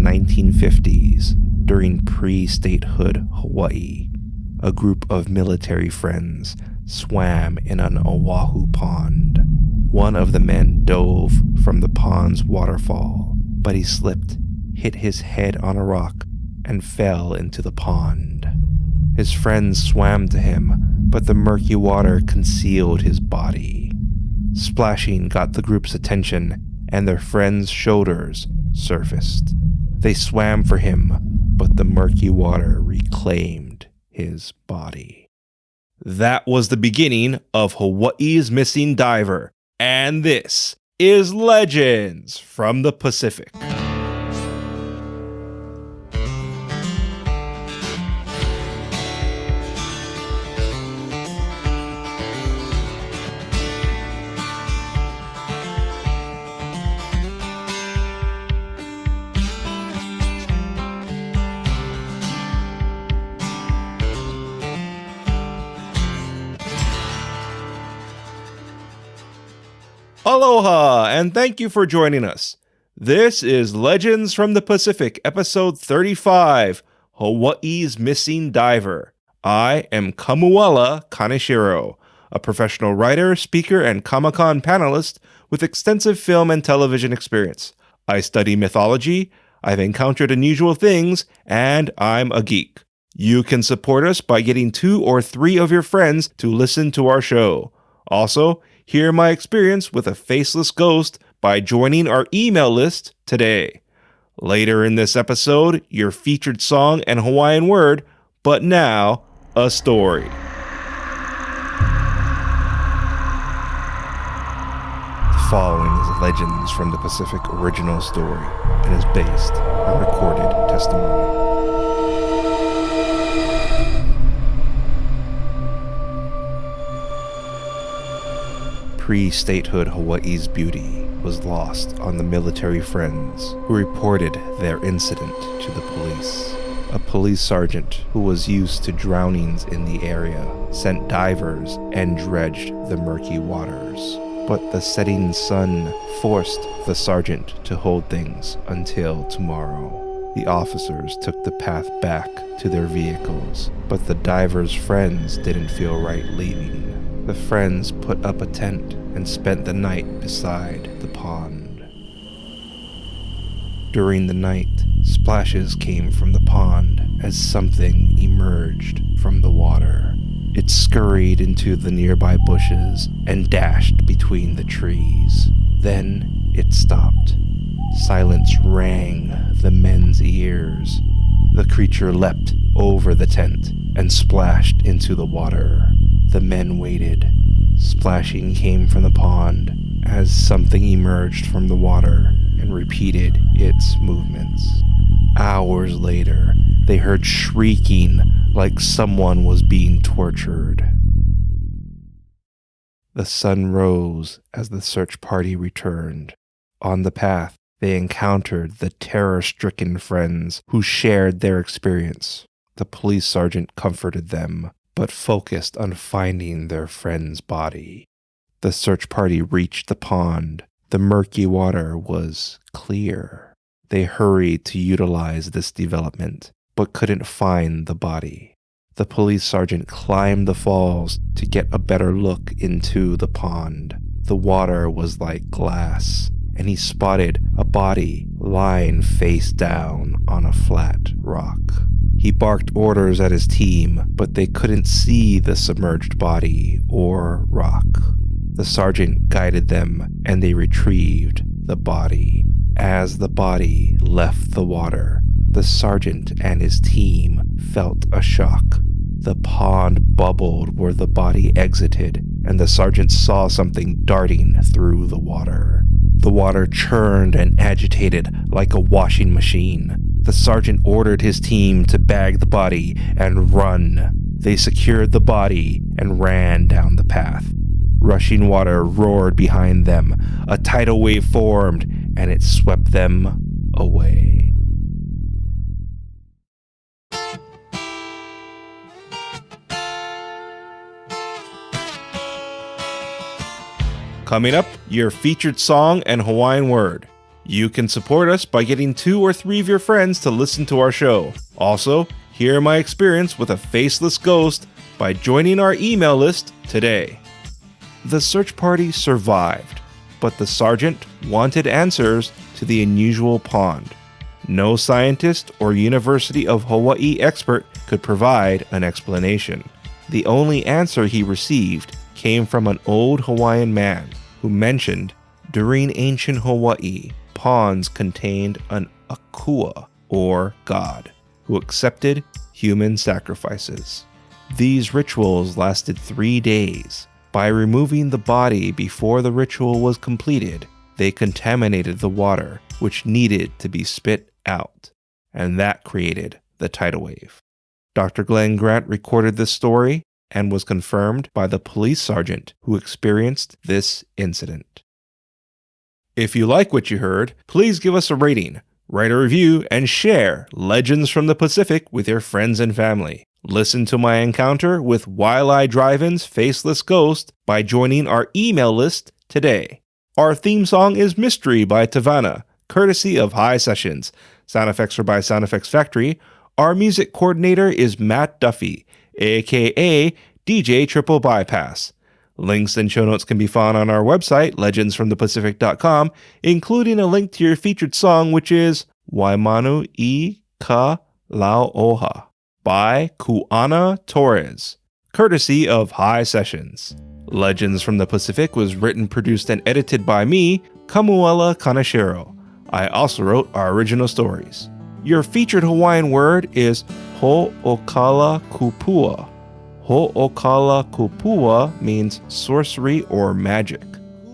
1950s, during pre-statehood Hawaii, a group of military friends swam in an Oahu pond. One of the men dove from the pond's waterfall, but he slipped, hit his head on a rock, and fell into the pond. His friends swam to him, but the murky water concealed his body. Splashing got the group's attention, and their friend's shoulders surfaced. They swam for him, but the murky water reclaimed his body. That was the beginning of Hawaii's Missing Diver, and this is Legends from the Pacific. Aloha, and thank you for joining us. This is Legends from the Pacific, episode 35, Hawaii's Missing Diver. I am Kamuela Kaneshiro, a professional writer, speaker, and Comic-Con panelist with extensive film and television experience. I study mythology, I've encountered unusual things, and I'm a geek. You can support us by getting 2 or 3 of your friends to listen to our show. Also, hear my experience with a faceless ghost by joining our email list today. Later in this episode, your featured song and Hawaiian word, but now, a story. The following is Legends from the Pacific original story and is based on recorded testimony. Pre-statehood Hawaii's beauty was lost on the military friends who reported their incident to the police. A police sergeant who was used to drownings in the area sent divers and dredged the murky waters. But the setting sun forced the sergeant to hold things until tomorrow. The officers took the path back to their vehicles, but the divers' friends didn't feel right leaving. The friends put up a tent and spent the night beside the pond. During the night, splashes came from the pond as something emerged from the water. It scurried into the nearby bushes and dashed between the trees. Then it stopped. Silence rang the men's ears. The creature leapt over the tent and splashed into the water. The men waited. Splashing came from the pond as something emerged from the water and repeated its movements. Hours later, they heard shrieking like someone was being tortured. The sun rose as the search party returned. On the path, they encountered the terror-stricken friends who shared their experience. The police sergeant comforted them, but focused on finding their friend's body. The search party reached the pond. The murky water was clear. They hurried to utilize this development, but couldn't find the body. The police sergeant climbed the falls to get a better look into the pond. The water was like glass, and he spotted a body lying face down on a flat rock. He barked orders at his team, but they couldn't see the submerged body or rock. The sergeant guided them, and they retrieved the body. As the body left the water, the sergeant and his team felt a shock. The pond bubbled where the body exited, and the sergeant saw something darting through the water. The water churned and agitated like a washing machine. The sergeant ordered his team to bag the body and run. They secured the body and ran down the path. Rushing water roared behind them. A tidal wave formed, and it swept them away. Coming up, your featured song and Hawaiian word. You can support us by getting 2 or 3 of your friends to listen to our show. Also, hear my experience with a faceless ghost by joining our email list today. The search party survived, but the sergeant wanted answers to the unusual pond. No scientist or University of Hawaii expert could provide an explanation. The only answer he received came from an old Hawaiian man who mentioned during ancient Hawaii, ponds contained an akua, or god, who accepted human sacrifices. These rituals lasted 3 days. By removing the body before the ritual was completed, they contaminated the water, which needed to be spit out, and that created the tidal wave. Dr. Glenn Grant recorded this story and was confirmed by the police sergeant who experienced this incident. If you like what you heard, please give us a rating, write a review, and share Legends from the Pacific with your friends and family. Listen to my encounter with Waialae Drive-In's Faceless Ghost by joining our email list today. Our theme song is Mystery by Tavana, courtesy of High Sessions. Sound effects are by Sound Effects Factory. Our music coordinator is Matt Duffy, aka DJ TripleBypass. Links and show notes can be found on our website, legendsfromthepacific.com, including a link to your featured song, which is Waimanu I Ka Lauoha by Kuana Torres, courtesy of High Sessions. Legends from the Pacific was written, produced, and edited by me, Kamuela Kaneshiro. I also wrote our original stories. Your featured Hawaiian word is Ho'okala Kupua. Ho'okala Kupua means sorcery or magic.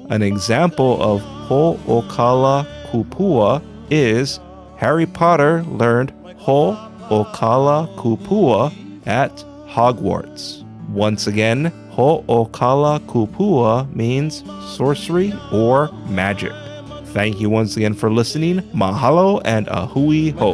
An example of Ho'okala Kupua is Harry Potter learned Ho'okala Kupua at Hogwarts. Once again, Ho'okala Kupua means sorcery or magic. Thank you once again for listening. Mahalo and ahui ho.